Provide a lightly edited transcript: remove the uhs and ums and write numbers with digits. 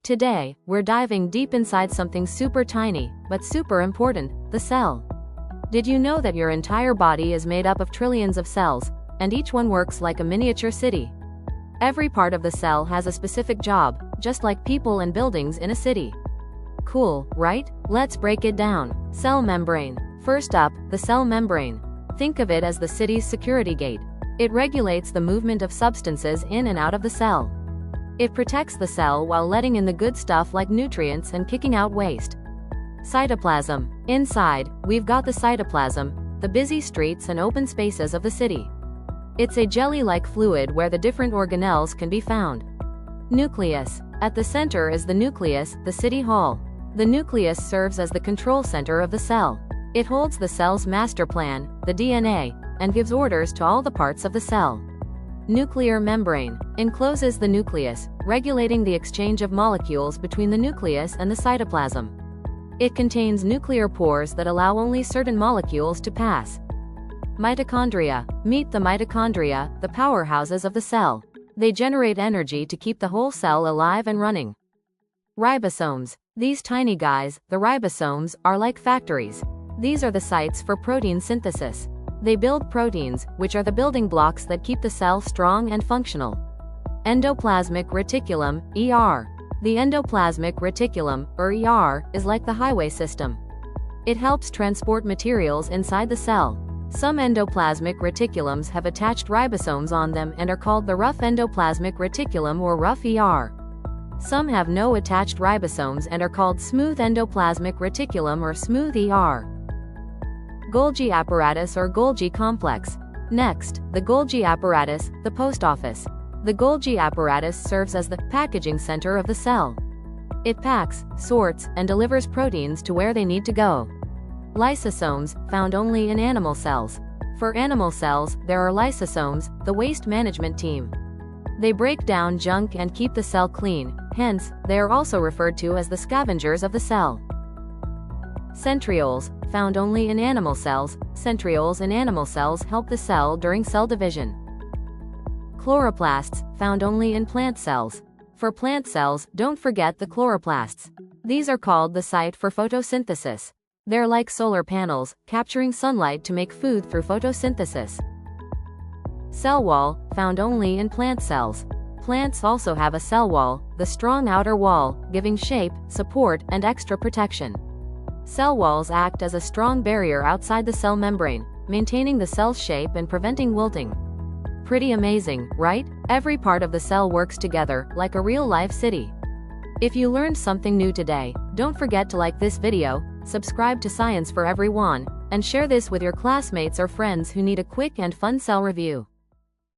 Today, we're diving deep inside something super tiny, but super important, the cell. Did you know that your entire body is made up of trillions of cells, and each one works like a miniature city? Every part of the cell has a specific job, just like people and buildings in a city. Cool, right? Let's break it down. Cell membrane. First up, the cell membrane. Think of it as the city's security gate. It regulates the movement of substances in and out of the cell. It protects the cell while letting in the good stuff like nutrients and kicking out waste. Cytoplasm. Inside, we've got the cytoplasm, the busy streets and open spaces of the city. It's a jelly-like fluid where the different organelles can be found. Nucleus. At the center is the nucleus, the city hall. The nucleus serves as the control center of the cell. It holds the cell's master plan, the DNA, and gives orders to all the parts of the cell. Nuclear membrane encloses the nucleus, regulating the exchange of molecules between the nucleus and the cytoplasm. It contains nuclear pores that allow only certain molecules to pass. Mitochondria. Meet the mitochondria, the powerhouses of the cell. They generate energy to keep the whole cell alive and running. Ribosomes. These tiny guys, the ribosomes, are like factories. These are the sites for protein synthesis. They build proteins, which are the building blocks that keep the cell strong and functional. Endoplasmic reticulum, ER. The endoplasmic reticulum, or ER, is like the highway system. It helps transport materials inside the cell. Some endoplasmic reticulums have attached ribosomes on them and are called the rough endoplasmic reticulum or rough ER. Some have no attached ribosomes and are called smooth endoplasmic reticulum or smooth ER. Golgi apparatus or Golgi complex. Next, the Golgi apparatus, the post office. The Golgi apparatus serves as the packaging center of the cell. It packs, sorts, and delivers proteins to where they need to go. Lysosomes, found only in animal cells. For animal cells, there are lysosomes, the waste management team. They break down junk and keep the cell clean, hence, they are also referred to as the scavengers of the cell. Centrioles, found only in animal cells. Centrioles in animal cells help the cell during cell division. Chloroplasts, found only in plant cells. For plant cells, don't forget the chloroplasts. These are called the site for photosynthesis. They're like solar panels, capturing sunlight to make food through photosynthesis. Cell wall, found only in plant cells. Plants also have a cell wall, the strong outer wall, giving shape, support, and extra protection. Cell walls act as a strong barrier outside the cell membrane, maintaining the cell's shape and preventing wilting. Pretty amazing, right? Every part of the cell works together, like a real-life city. If you learned something new today, don't forget to like this video, subscribe to Science for EveryJuan, and share this with your classmates or friends who need a quick and fun cell review.